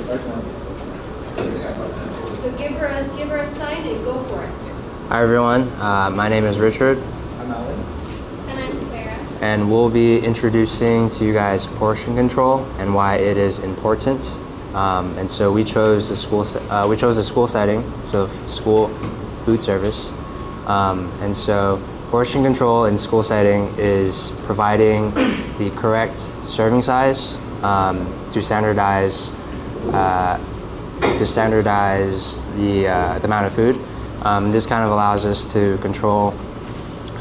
So give her a sign and go for it. Hi everyone, my name is Richard. I'm Alan. And I'm Sarah. And we'll be introducing to you guys portion control and why it is important. And so we chose a school setting, so school food service. And so portion control in school setting is providing the correct serving size to standardize the amount of food. This kind of allows us to control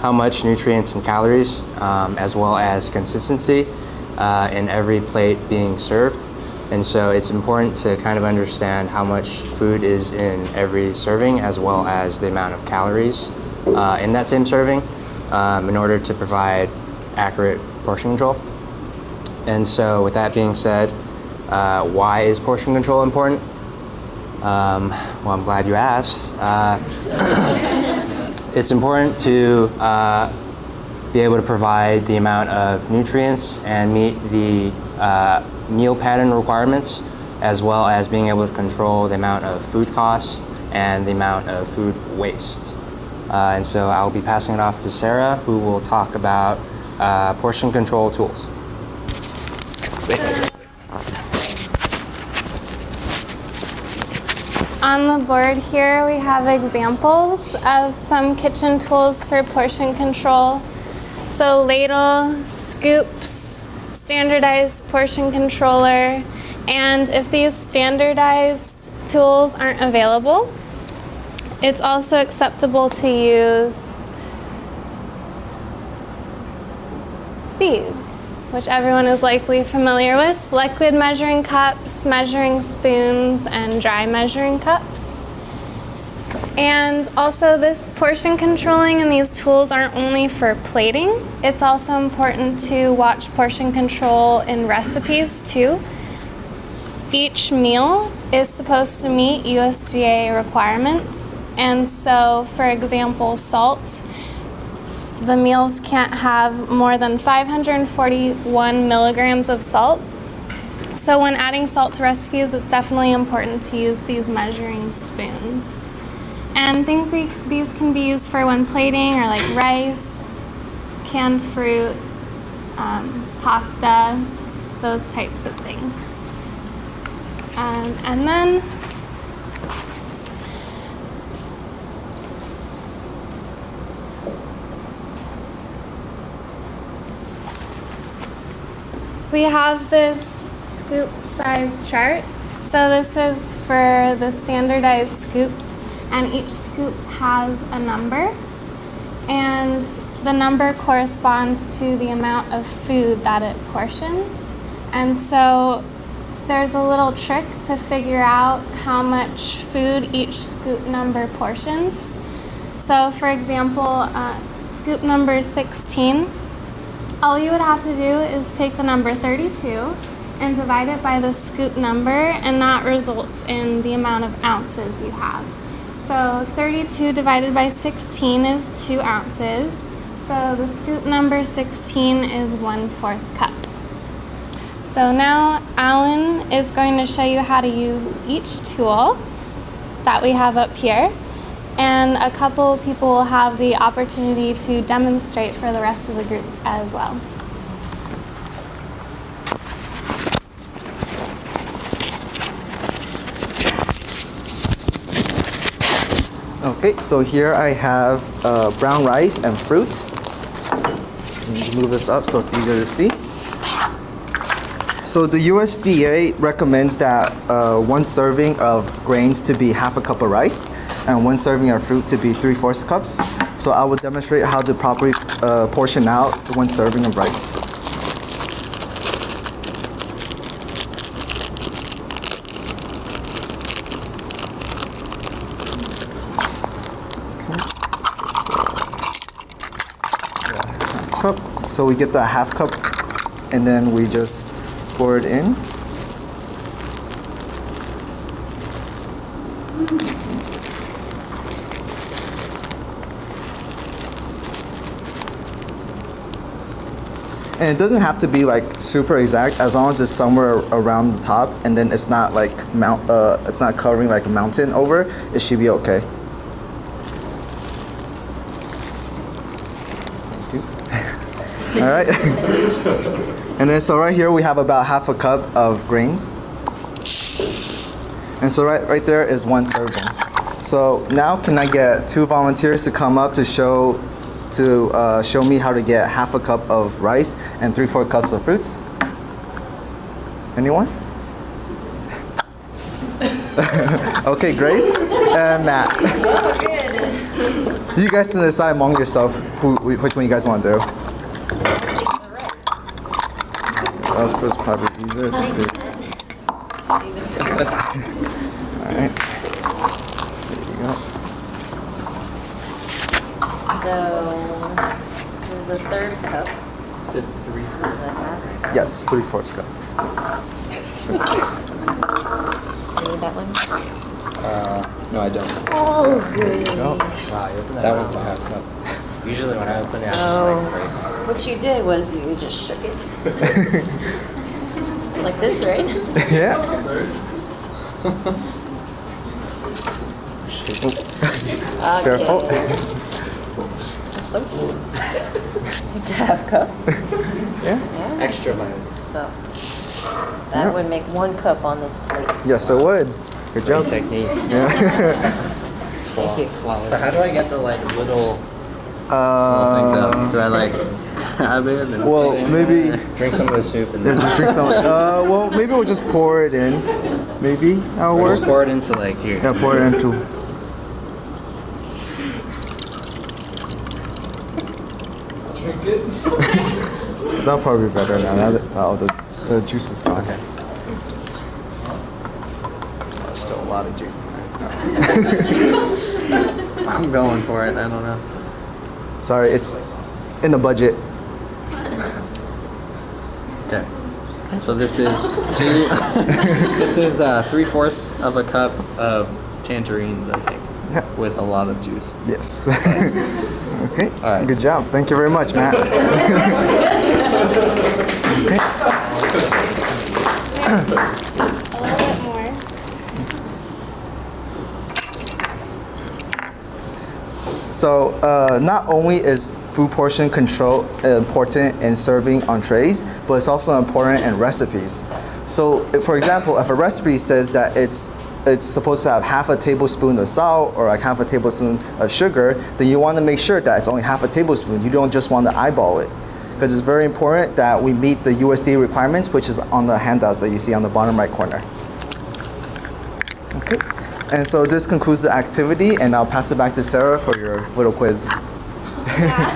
how much nutrients and calories, as well as consistency in every plate being served. And so it's important to kind of understand how much food is in every serving, as well as the amount of calories in that same serving, in order to provide accurate portion control. And so with that being said, why is portion control important? Well, I'm glad you asked. It's important to be able to provide the amount of nutrients and meet the meal pattern requirements, as well as being able to control the amount of food costs and the amount of food waste. And so I'll be passing it off to Sarah, who will talk about portion control tools. On the board here, we have examples of some kitchen tools for portion control. So ladle, scoops, standardized portion controller, and if these standardized tools aren't available, it's also acceptable to use these, which everyone is likely familiar with: liquid measuring cups, measuring spoons, and dry measuring cups. And also, this portion controlling and these tools aren't only for plating. It's also important to watch portion control in recipes too. Each meal is supposed to meet USDA requirements. And so, for example, salt, the meals can't have more than 541 milligrams of salt. So when adding salt to recipes, it's definitely important to use these measuring spoons. And things these can be used for when plating are like rice, canned fruit, pasta, those types of things. And then we have this scoop size chart. So this is for the standardized scoops, and each scoop has a number, and the number corresponds to the amount of food that it portions. And so there's a little trick to figure out how much food each scoop number portions. So for example, scoop number 16, all you would have to do is take the number 32 and divide it by the scoop number, and that results in the amount of ounces you have. So 32 divided by 16 is 2 ounces. So the scoop number 16 is 1/4 cup. So now Alan is going to show you how to use each tool that we have up here. And a couple of people will have the opportunity to demonstrate for the rest of the group as well. Okay, so here I have brown rice and fruit. So you can move this up so it's easier to see. So the USDA recommends that one serving of grains to be 1/2 cup of rice, and one serving of fruit to be 3/4 cups. So I will demonstrate how to properly portion out one serving of rice. Cup. So we get the 1/2 cup, and then we just pour it in. And it doesn't have to be like super exact, as long as it's somewhere around the top, and then it's not like it's not covering like a mountain over. It should be okay. Thank you. All right. And then so right here we have about half a cup of grains. And so right there is 1 serving. So now can I get 2 volunteers to come up to show me how to get half a cup of rice and 3/4 cups of fruits? Anyone? Okay, Grace and Matt. You guys can decide among yourself which one you guys want to do. That's probably easier to do. Alright. There you go. So, this is the 3rd cup. Is it 3/4? This is a half. Yes, 3/4 cup. You need that one? No, I don't. Oh, good. Wow, you opened That one's a half cup. Usually when I open it, I So, just like break. what you did was you just shook it. Like this, right? Yeah. Careful. Okay. This looks like a half cup. Yeah. Yeah. Extra mine. So, that would make 1 cup on this plate. Yes, it would. Good job. Technique. Thank you. So how do I get the like little things out? Do I like grab it and Well, maybe Drink some of the soup and yeah, then just drink some. Well, maybe we'll just pour it in. Maybe that'll work. just pour it into like here. Yeah, pour it into. That'll probably be better now that the juice is gone. Okay. There's still a lot of juice in there. I'm going for it. I don't know. Sorry, it's in the budget. Okay. So this is this is 3/4 of a cup of tangerines, I think, Yeah. with a lot of juice. Yes. Okay. All right. Good job. Thank you very much, Matt. Okay. A little bit more. So not only is food portion control important in serving on trays, but it's also important in recipes. So, for example, if a recipe says that it's supposed to have half a tablespoon of salt or like half a tablespoon of sugar, then you want to make sure that it's only half a tablespoon. You don't just want to eyeball it, because it's very important that we meet the USDA requirements, which is on the handouts that you see on the bottom right corner. Okay. And so this concludes the activity, and I'll pass it back to Sarah for your little quiz. Yeah.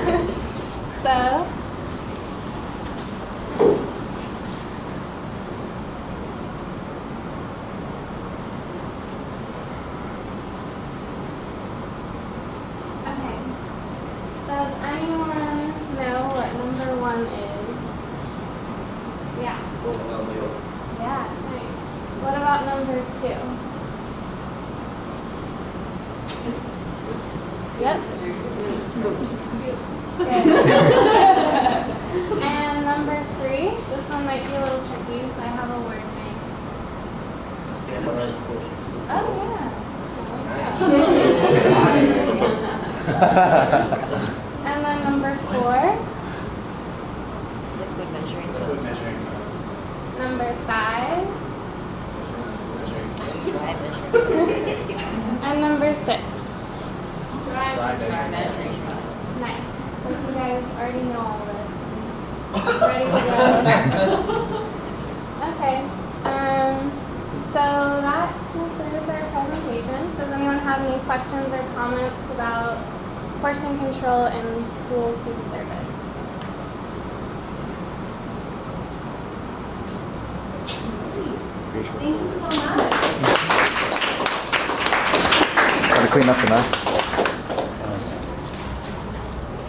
So, okay. Does anyone know what number 1 is? Yeah. Yeah, nice. What about number 2? Yep. Scoops. Good. And number 3, this one might be a little tricky, so I have a word name. Oh yeah. And then number 4, Liquid measuring cups. number 5, Dry measuring cups. and number 6. Dry measuring cups. Nice. So you guys already know all this. Ready to go. Okay. So that concludes our presentation. Does anyone have any questions or comments about portion control in school food service? Thank you so much. Gotta clean up the mess.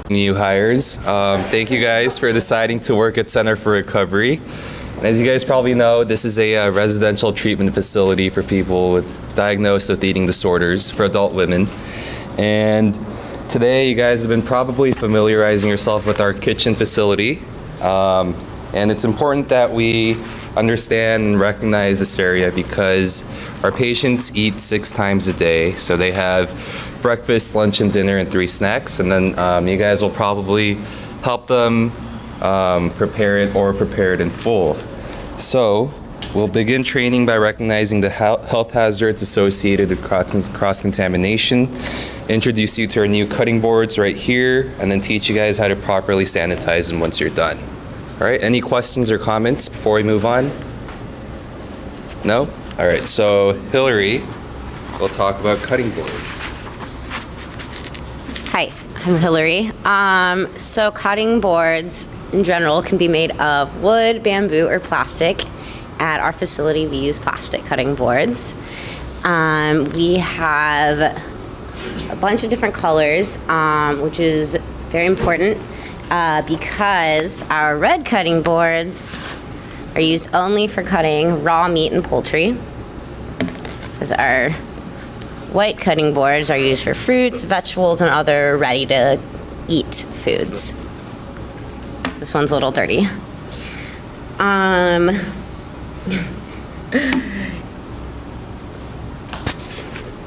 New hires. Thank you guys for deciding to work at Center for Recovery. And as you guys probably know, this is a residential treatment facility for people diagnosed with eating disorders for adult women. And today you guys have been probably familiarizing yourself with our kitchen facility. And it's important that we understand and recognize this area because our patients eat 6 times a day. So they have breakfast, lunch, and dinner, and 3 snacks. And then you guys will probably help them prepare it in full. So we'll begin training by recognizing the health hazards associated with cross-contamination, introduce you to our new cutting boards right here, and then teach you guys how to properly sanitize them once you're done. All right, any questions or comments before we move on? No? All right, so Hillary will talk about cutting boards. Hi, I'm Hillary. So cutting boards in general can be made of wood, bamboo, or plastic. At our facility, we use plastic cutting boards. We have a bunch of different colors, which is very important because our red cutting boards are used only for cutting raw meat and poultry. Because our white cutting boards are used for fruits, vegetables, and other ready-to-eat foods. This one's a little dirty.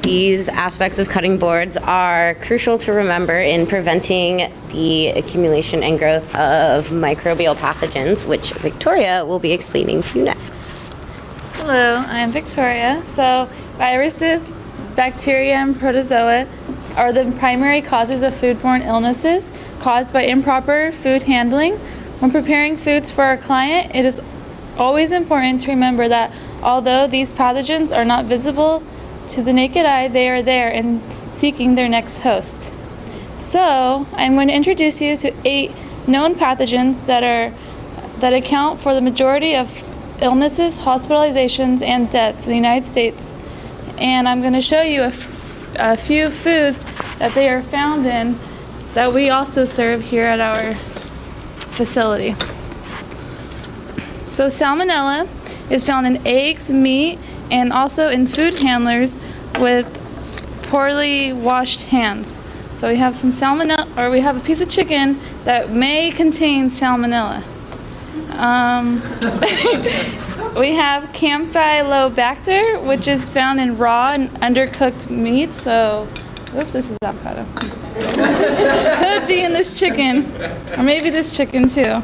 These aspects of cutting boards are crucial to remember in preventing the accumulation and growth of microbial pathogens, which Victoria will be explaining to you next. Hello, I'm Victoria. So viruses, bacteria, and protozoa are the primary causes of foodborne illnesses caused by improper food handling. When preparing foods for our client, it is always important to remember that although these pathogens are not visible to the naked eye, they are there and seeking their next host. So I'm going to introduce you to 8 known pathogens that account for the majority of illnesses, hospitalizations, and deaths in the United States. And I'm going to show you a few foods that they are found in that we also serve here at our facility. So salmonella is found in eggs, meat, and also in food handlers with poorly washed hands. So we have some salmonella, or we have a piece of chicken that may contain salmonella. We have Campylobacter, which is found in raw and undercooked meat. So, oops, this is avocado. Could be in this chicken, or maybe this chicken too.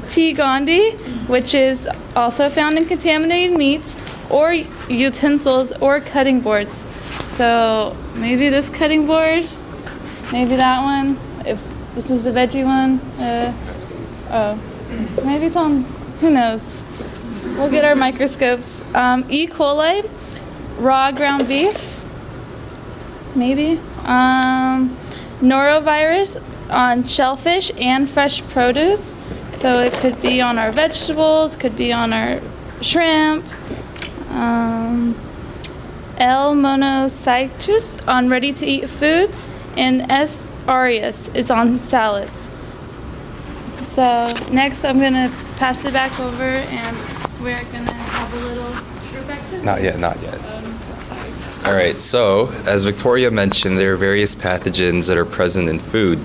T. gondii, which is also found in contaminated meats or utensils or cutting boards. So maybe this cutting board, maybe that one. If this is the veggie one, maybe it's on. Who knows? We'll get our microscopes. E. coli, raw ground beef, maybe. Norovirus on shellfish and fresh produce. So it could be on our vegetables, could be on our shrimp. L. monocytus on ready-to-eat foods, and S. aureus is on salads. So next I'm going to pass it back over and we're going to have a little group activity. Not yet. All right, so as Victoria mentioned, there are various pathogens that are present in food.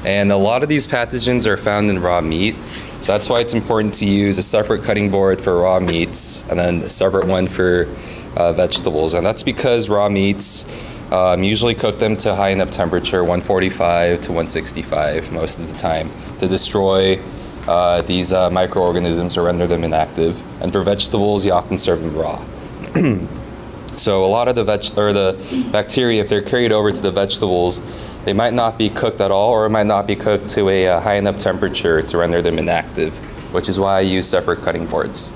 And a lot of these pathogens are found in raw meat. So that's why it's important to use a separate cutting board for raw meats and then a separate one for vegetables. And that's because raw meats, usually cook them to high enough temperature, 145 to 165 most of the time, to destroy these microorganisms or render them inactive. And for vegetables, you often serve them raw. So a lot of the bacteria, if they're carried over to the vegetables, they might not be cooked at all, or it might not be cooked to a high enough temperature to render them inactive, which is why I use separate cutting boards.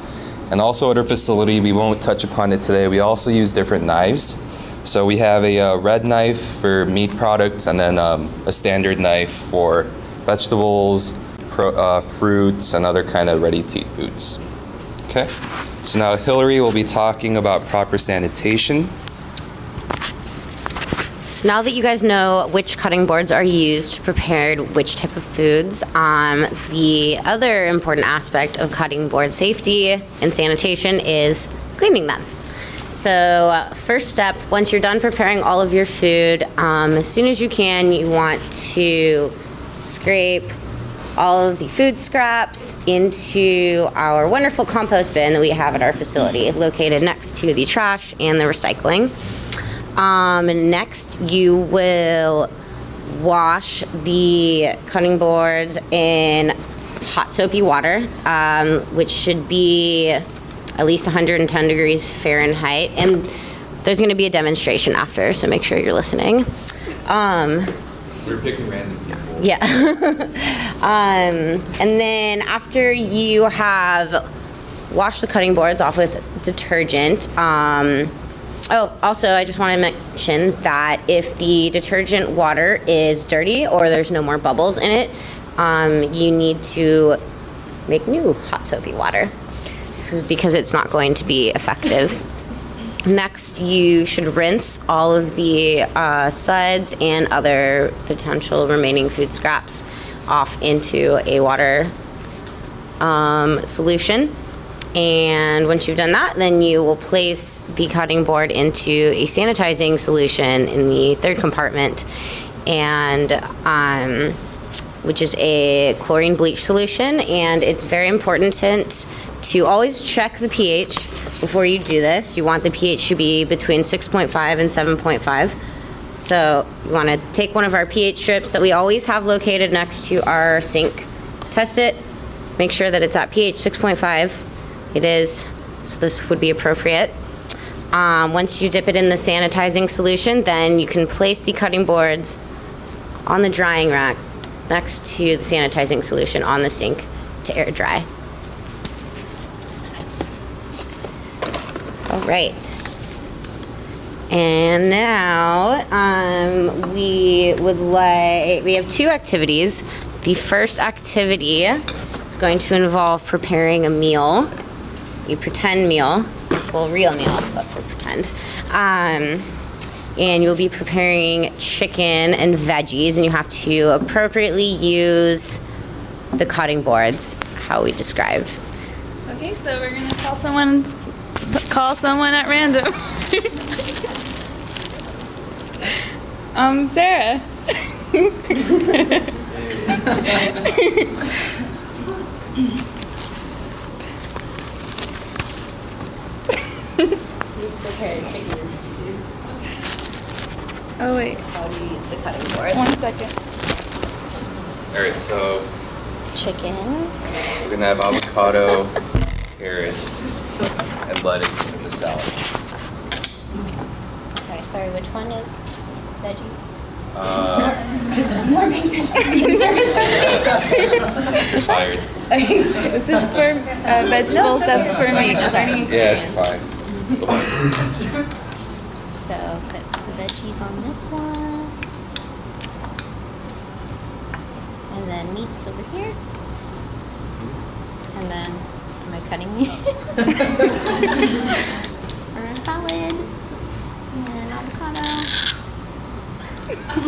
And also at our facility, we won't touch upon it today, we also use different knives. So we have a red knife for meat products, and then a standard knife for vegetables, fruits, and other kind of ready-to-eat foods. Okay, so now Hillary will be talking about proper sanitation. So now that you guys know which cutting boards are used to prepare which type of foods, the other important aspect of cutting board safety and sanitation is cleaning them. So first step, once you're done preparing all of your food, as soon as you can, you want to scrape all of the food scraps into our wonderful compost bin that we have at our facility, located next to the trash and the recycling. Next, you will wash the cutting boards in hot soapy water, which should be at least 110 degrees Fahrenheit. And there's going to be a demonstration after, so make sure you're listening. We're picking random people. Yeah. And then after you have washed the cutting boards off with detergent, also I just want to mention that if the detergent water is dirty or there's no more bubbles in it, you need to make new hot soapy water. This is because it's not going to be effective. Next, you should rinse all of the suds and other potential remaining food scraps off into a water solution. And once you've done that, then you will place the cutting board into a sanitizing solution in the third compartment, and which is a chlorine bleach solution. And it's very important to always check the pH before you do this. You want the pH to be between 6.5 and 7.5. So you want to take one of our pH strips that we always have located next to our sink, test it, make sure that it's at pH 6.5. It is, so this would be appropriate. Once you dip it in the sanitizing solution, then you can place the cutting boards on the drying rack next to the sanitizing solution on the sink to air dry. All right. And now we have two activities. The first activity is going to involve preparing a meal, a pretend meal, well, real meal, but for pretend. And you'll be preparing chicken and veggies, and you have to appropriately use the cutting boards, how we described. Okay, so we're gonna call someone at random. Sarah. Oh wait. How do you use the cutting boards? 1 second. All right, so Chicken. we're gonna have avocado, carrots, and lettuce in the salad. Okay, sorry, which one is veggies? You're fired. This is for vegetables, that's for me. Yeah, it's fine. It's the one. So put the veggies on this one. And then meats over here. And then, am I cutting meat? Or a salad. And avocado.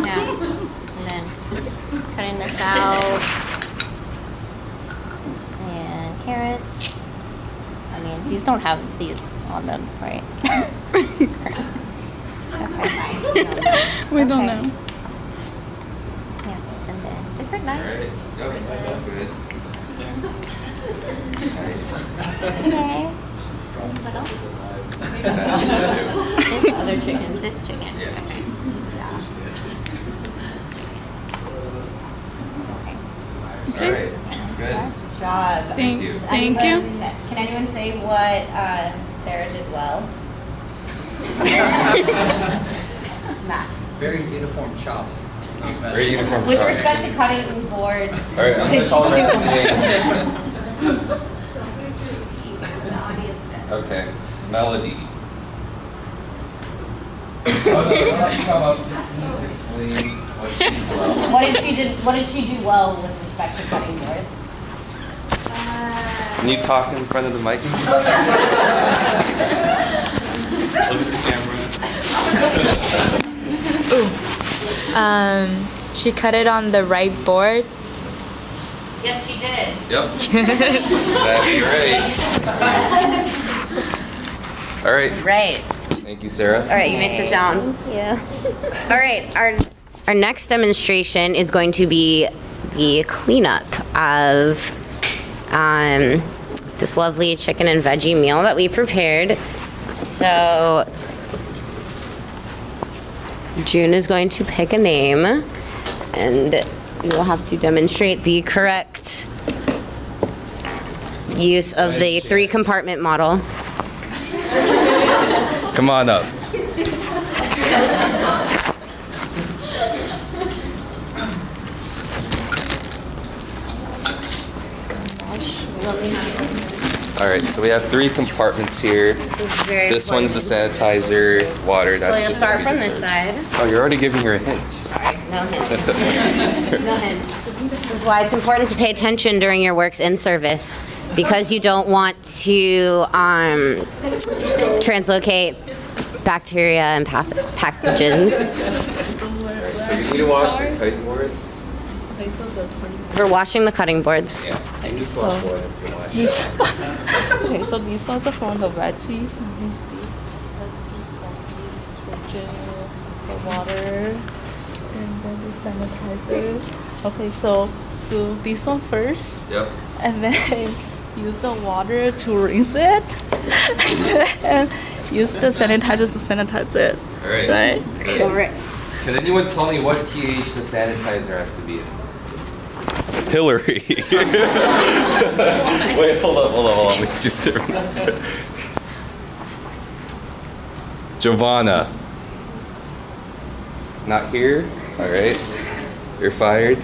Yeah. And then cutting this out. And carrots. I mean, these don't have these on them, right? Okay, fine. We don't Okay. know. Yes, and then different knife. Alright. Yep, good. Nice. Okay. What else? This other chicken. This chicken. Yeah. Okay. Alright, that's good. Nice job. Thank you. Thank you. Can anyone say what Sarah did well? Matt. Very uniform chops. Very uniform With choice. respect to cutting boards. Alright, I'm gonna call her out. Okay, Melody. Oh, no, you come up, just needs to explain what she did well. What did she do well with respect to cutting boards? Can you talk in front of the mic? Look at the camera. She cut it on the right board. Yes, she did. Yep. Exactly right. All right. Right. Thank you, Sarah. All right, you may sit down. Yeah. All right, our next demonstration is going to be the cleanup of this lovely chicken and veggie meal that we prepared. So June is going to pick a name, and you will have to demonstrate the correct use of the 3-compartment model. Come on up. All right, so we have 3 compartments here. This one's the sanitizer, water. So you'll start from this side. Oh, you're already giving her a hint. Sorry, no hints. No hints. This is why it's important to pay attention during your works in service, because you don't want to translocate bacteria and pathogens. So you need to wash your cutting boards. We're washing the cutting boards. Yeah, you just wash one if you want. Okay, so these ones are from the veggies. Let me see. Let's see, detergent, the water, and then the sanitizer. Okay, so do this one first. Yep. And then use the water to rinse it. And use the sanitizer to sanitize it. All right. Right? Over it. Can anyone tell me what pH the sanitizer has to be in? Hillary. Wait, hold on. Let me just Giovanna. Not here? All right. You're fired.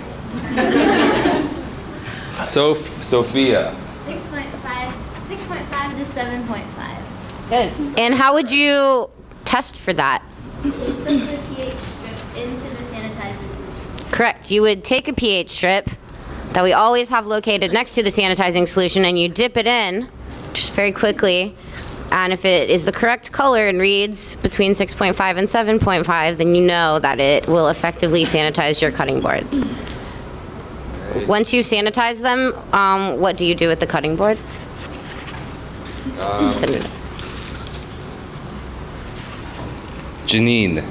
Sophia. 6.5 to 7.5. Good. And how would you test for that? Put the pH strip into the sanitizer solution. Correct. You would take a pH strip that we always have located next to the sanitizing solution, and you dip it in just very quickly. And if it is the correct color and reads between 6.5 and 7.5, then you know that it will effectively sanitize your cutting boards. Right. Once you sanitize them, what do you do with the cutting board? Janine.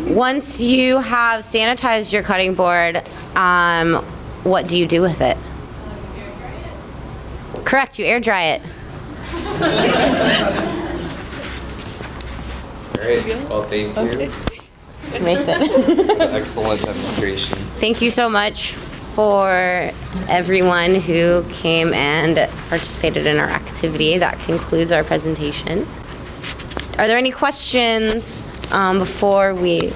Once you have sanitized your cutting board, what do you do with it? Correct, you air dry it. All right. Well, thank you. Mason. Excellent demonstration. Thank you so much for everyone who came and participated in our activity. That concludes our presentation. Are there any questions before we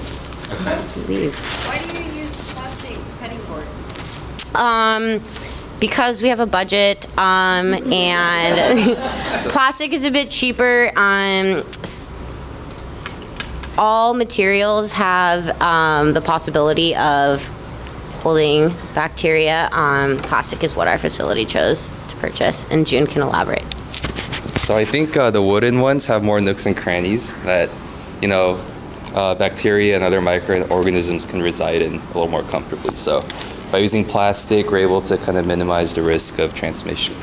leave? Why do you use plastic cutting boards? Because we have a budget, and plastic is a bit cheaper. All materials have the possibility of holding bacteria. Plastic is what our facility chose to purchase, and June can elaborate. So I think the wooden ones have more nooks and crannies that, bacteria and other microorganisms can reside in a little more comfortably. So by using plastic, we're able to kind of minimize the risk of transmission.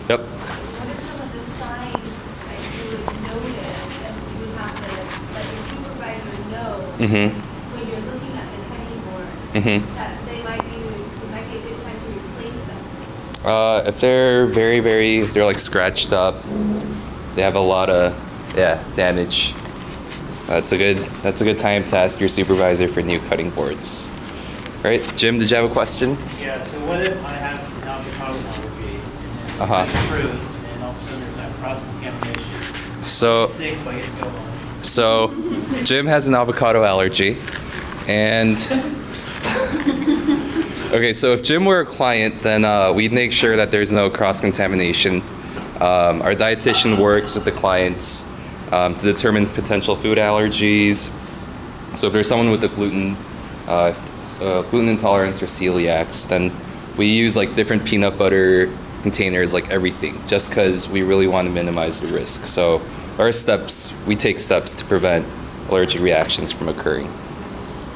Yep. What are some of the signs that you would notice and you would have to let your supervisor know Mm-hmm. when you're looking at the cutting boards Mm-hmm. that it might be a good time to replace them? If they're if they're like scratched up, they have a lot of damage. That's a good time to ask your supervisor for new cutting boards. All right, Jim, did you have a question? Yeah. So what if I have an avocado allergy and Uh-huh. fruit, and all of a sudden there's that cross contamination? So Sick, do I get to go home? So, Jim has an avocado allergy, and okay, so if Jim were a client, then we'd make sure that there's no cross-contamination. Our dietitian works with the clients to determine potential food allergies. So if there's someone with a gluten intolerance or celiacs, then we use like different peanut butter containers, like everything, just because we really want to minimize the risk. So we take steps to prevent allergic reactions from occurring.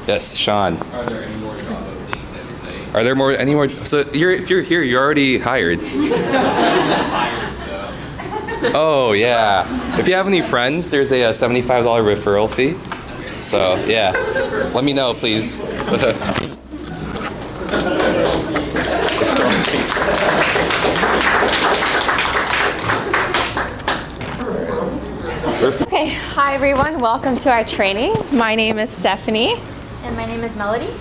Yes, Sean. Are there any more drop-up things that you're saying? Are there any more? So if you're here, you're already hired. Hired, so. Oh yeah. If you have any friends, there's a $75 referral fee. So yeah, let me know, please. Okay, hi everyone, welcome to our training. My name is Stephanie. And my name is Melody.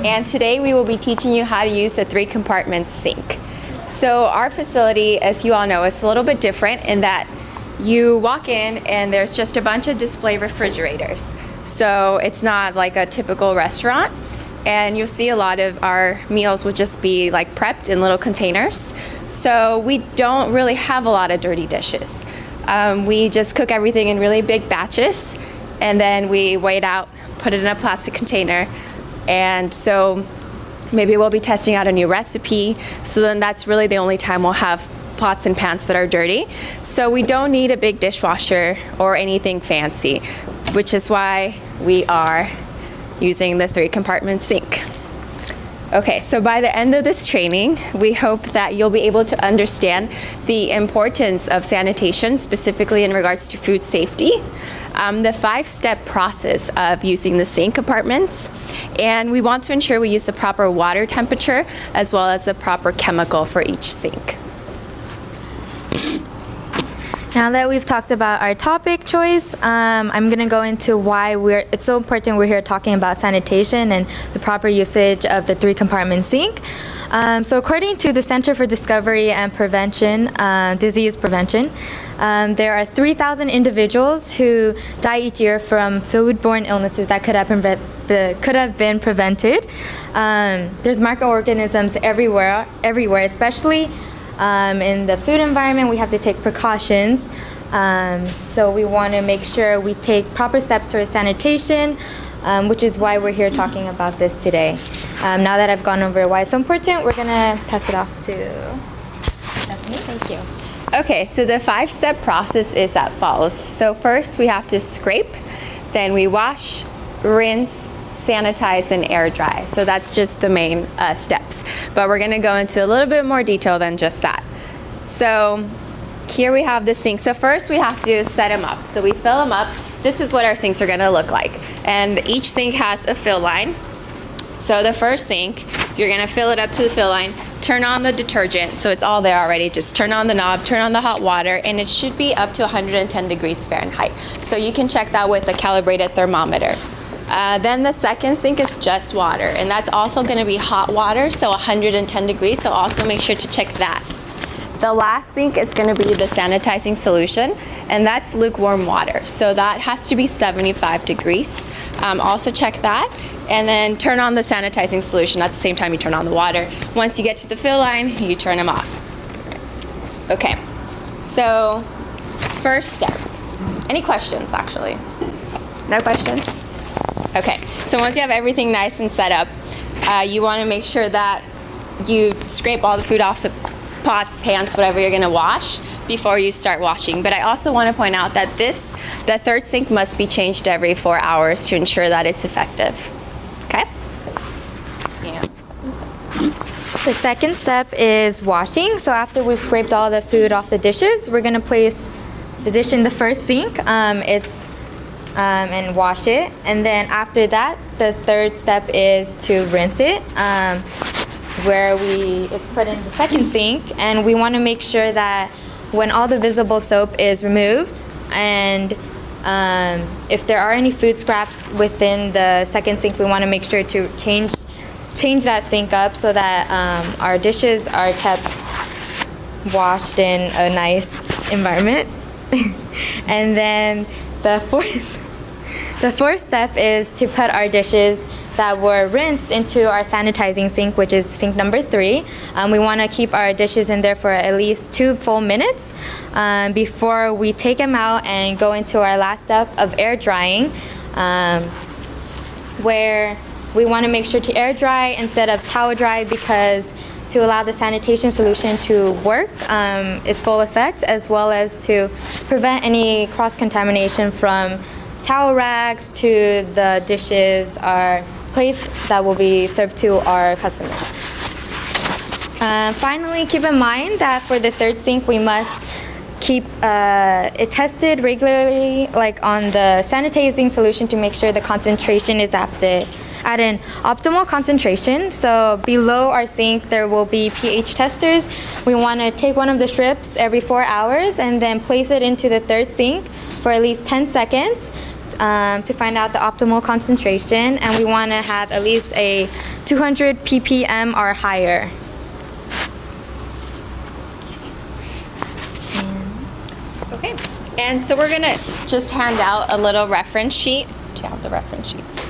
And today we will be teaching you how to use a 3-compartment sink. So our facility, as you all know, is a little bit different in that you walk in and there's just a bunch of display refrigerators. So it's not like a typical restaurant. And you'll see a lot of our meals will just be like prepped in little containers. So we don't really have a lot of dirty dishes. We just cook everything in really big batches, and then we weigh it out, put it in a plastic container. And so maybe we'll be testing out a new recipe, so then that's really the only time we'll have pots and pans that are dirty. So we don't need a big dishwasher or anything fancy, which is why we are using the 3-compartment sink. Okay, so by the end of this training, we hope that you'll be able to understand the importance of sanitation, specifically in regards to food safety, the 5-step process of using the sink compartments, and we want to ensure we use the proper water temperature as well as the proper chemical for each sink. Now that we've talked about our topic choice, I'm going to go into why it's so important we're here talking about sanitation and the proper usage of the 3-compartment sink. So according to the Center for Discovery and Prevention, Disease Prevention, there are 3,000 individuals who die each year from foodborne illnesses that could have been prevented. There's microorganisms everywhere, especially in the food environment. We have to take precautions. So we want to make sure we take proper steps towards sanitation, which is why we're here talking about this today. Now that I've gone over why it's so important, we're going to pass it off to Stephanie. Thank you. Okay, so the 5-step process is as follows. So first we have to scrape, then we wash, rinse, sanitize, and air dry. So that's just the main steps. But we're gonna go into a little bit more detail than just that. So here we have the sink. So first we have to set them up. So we fill them up. This is what our sinks are gonna look like. And each sink has a fill line. So the first sink, you're gonna fill it up to the fill line, turn on the detergent, so it's all there already. Just turn on the knob, turn on the hot water, and it should be up to 110 degrees Fahrenheit. So you can check that with a calibrated thermometer. Then the second sink is just water, and that's also going to be hot water, so 110 degrees, so also make sure to check that. The last sink is going to be the sanitizing solution, and that's lukewarm water, so that has to be 75 degrees. Also check that, and then turn on the sanitizing solution at the same time you turn on the water. Once you get to the fill line, you turn them off. Okay, so first step. Any questions, actually? No questions? Okay, so once you have everything nice and set up, you want to make sure that you scrape all the food off the pots, pans, whatever you're going to wash before you start washing. But I also want to point out that the third sink must be changed every 4 hours to ensure that it's effective. Okay? Yeah. The second step is washing. So after we've scraped all the food off the dishes, we're going to place the dish in the first sink. And wash it, and then after that the third step is to rinse it, where it's put in the second sink, and we want to make sure that when all the visible soap is removed, and if there are any food scraps within the second sink, we want to make sure to change that sink up so that our dishes are kept washed in a nice environment. And then the fourth step is to put our dishes that were rinsed into our sanitizing sink, which is sink number 3. We want to keep our dishes in there for at least 2 full minutes before we take them out and go into our last step of air drying, where we want to make sure to air dry instead of towel dry, because to allow the sanitation solution to work its full effect, as well as to prevent any cross-contamination from towel rags to the dishes or plates that will be served to our customers. Finally, keep in mind that for the third sink, we must keep it tested regularly, like on the sanitizing solution, to make sure the concentration is at an optimal concentration. So below our sink there will be pH testers. We want to take one of the strips every 4 hours and then place it into the third sink for at least 10 seconds to find out the optimal concentration, and we want to have at least a 200 ppm or higher. Okay, and so we're gonna just hand out a little reference sheet. Do you have the reference sheets?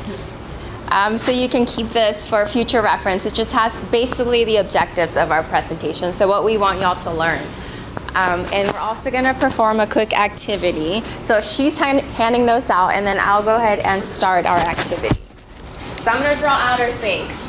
So you can keep this for future reference. It just has basically the objectives of our presentation, so what we want y'all to learn. And we're also gonna perform a quick activity. So she's handing those out, and then I'll go ahead and start our activity. So I'm gonna draw out our sinks.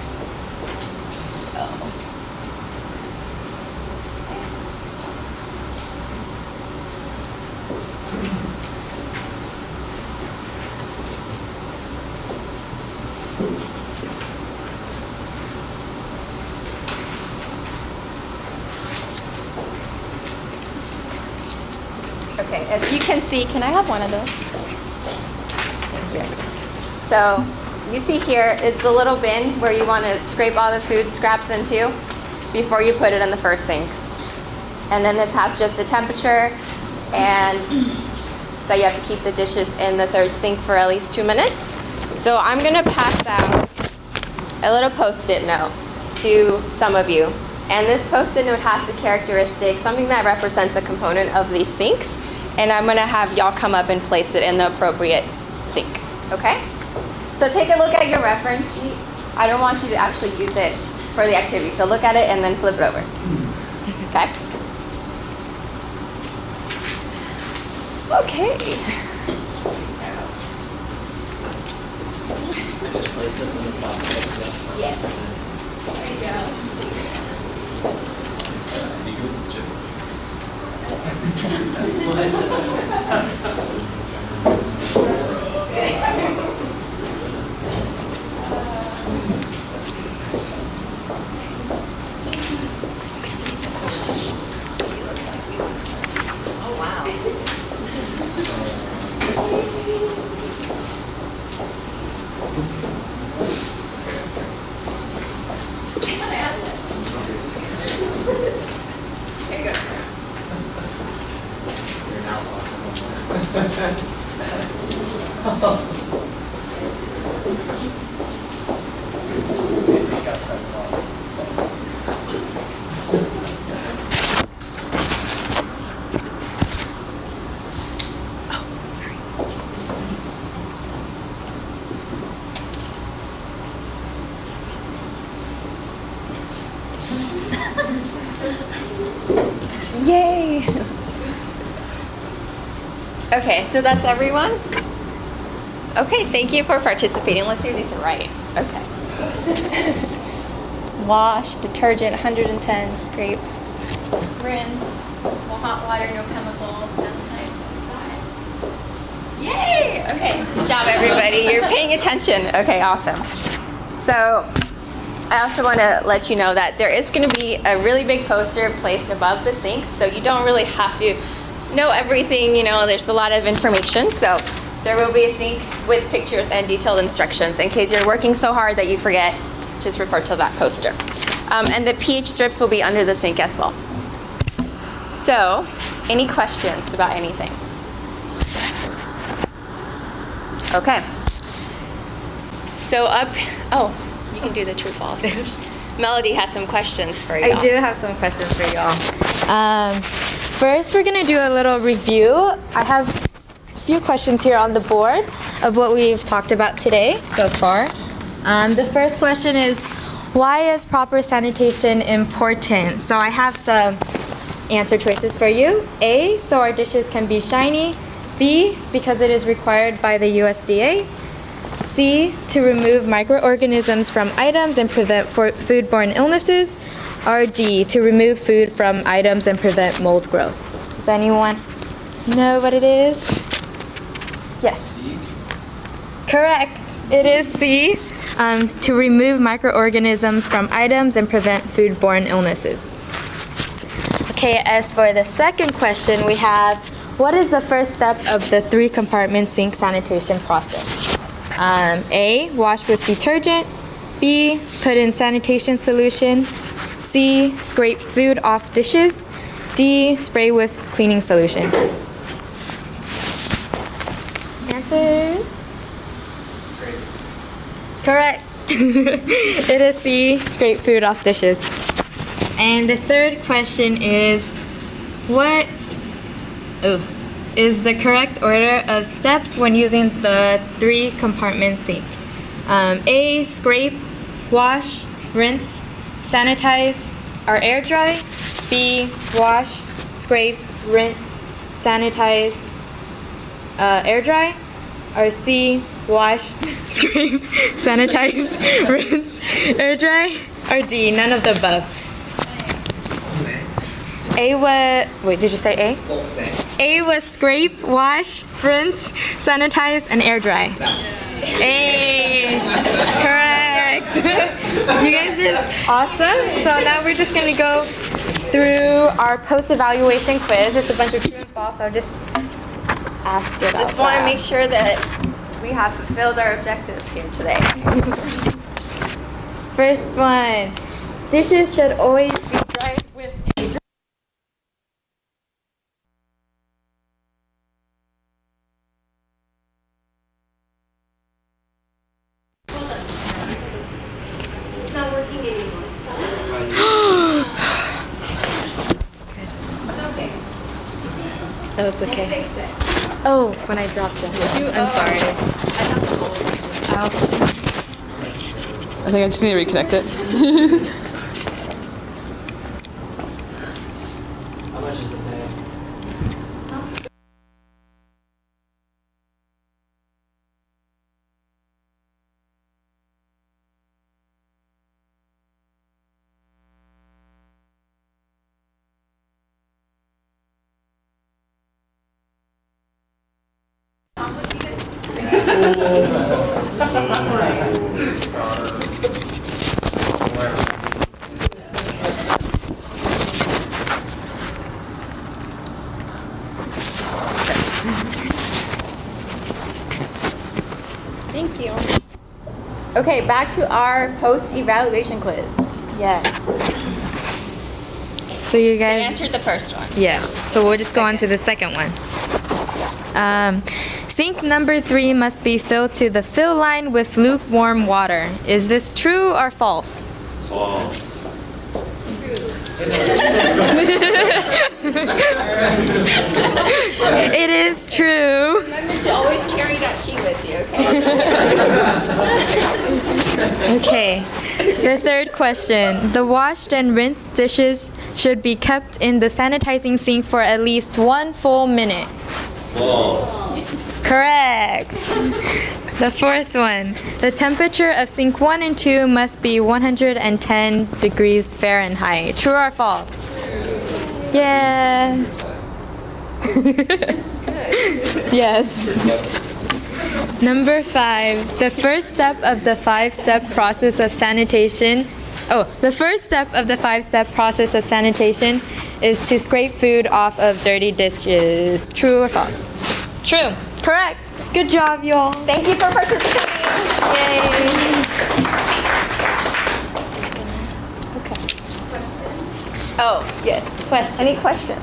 Okay, as you can see, can I have one of those? Thank you. So you see here is the little bin where you want to scrape all the food scraps into before you put it in the first sink. And then this has just the temperature and that you have to keep the dishes in the third sink for at least 2 minutes. So I'm going to pass out a little post-it note to some of you. And this post-it note has the characteristic, something that represents a component of these sinks. And I'm gonna have y'all come up and place it in the appropriate sink, okay? So take a look at your reference sheet. I don't want you to actually use it for the activity. So look at it and then flip it over, okay? Okay. Just place this in the box. Yeah. There you go. Oh, wow. Here you go. Yay! Okay, so that's everyone? Okay, thank you for participating. Let's see if these are right. Okay. Wash, detergent, 110, scrape, rinse, well, hot water, no chemicals, sanitize, 5. Yay! Okay, good job everybody. You're paying attention. Okay, awesome. So, I also want to let you know that there is going to be a really big poster placed above the sinks, so you don't really have to know everything, you know, there's a lot of information. So there will be a sink with pictures and detailed instructions. In case you're working so hard that you forget, just refer to that poster. And the pH strips will be under the sink as well. So, any questions about anything? Okay. So you can do the true false. Melody has some questions for y'all. I do have some questions for y'all. First, we're gonna do a little review. I have a few questions here on the board of what we've talked about today so far. The first question is, why is proper sanitation important? So I have some answer choices for you. A, so our dishes can be shiny. B, because it is required by the USDA. C, to remove microorganisms from items and prevent foodborne illnesses. Or D, to remove food from items and prevent mold growth. Does anyone know what it is? Yes. Correct. It is C, to remove microorganisms from items and prevent foodborne illnesses. Okay, as for the second question, we have, what is the first step of the 3-compartment sink sanitation process? A, wash with detergent. B, put in sanitation solution. C, scrape food off dishes. D, spray with cleaning solution. Answers? Correct. It is C, scrape food off dishes. And the third question is, what is the correct order of steps when using the 3-compartment sink? A, scrape, wash, rinse, sanitize, or air dry. B, wash, scrape, rinse, sanitize, air dry. Or C, wash, scrape, sanitize, rinse, air dry. Or D, none of the above. A was, wait, did you say A? A was scrape, wash, rinse, sanitize, and air dry. A, correct. You guys did awesome. So now we're just gonna go through our post-evaluation quiz. It's a bunch of true and false, so I'll just ask it. Just want to make sure that we have fulfilled our objectives here today. First one, dishes should always be dried with a dry. It's not working anymore. It's okay. No, it's okay. Fix it. Oh, when I dropped it. I'm sorry. I think I just need to reconnect it. How much is the pay? Thank you. Okay, back to our post-evaluation quiz. Yes. So you I guys answered the first one. Yeah, so we'll just go on to the second one. Sink number 3 must be filled to the fill line with lukewarm water. Is this true or false? False. It is true. Remember to always carry that sheet with you, okay? Okay, the third question. The washed and rinsed dishes should be kept in the sanitizing sink for at least 1 full minute. False. Correct. The fourth one. The temperature of sink 1 and 2 must be 110 degrees Fahrenheit. True or false? Yeah. Yes. Number 5. The first step of the 5-step process of sanitation. The first step of the 5-step process of sanitation is to scrape food off of dirty dishes. True or false? True. Correct. Good job, y'all. Thank you for participating. Yay. Okay. Oh, yes. Any questions?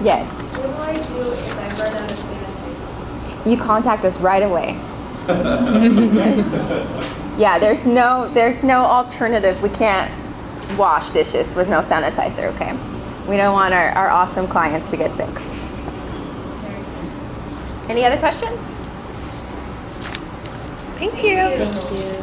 Yes. What do I do if I run out of sanitizer? You contact us right away. Yes. Yeah, there's no alternative. We can't wash dishes with no sanitizer, okay? We don't want our awesome clients to get sick. Any other questions? Thank you. Thank you.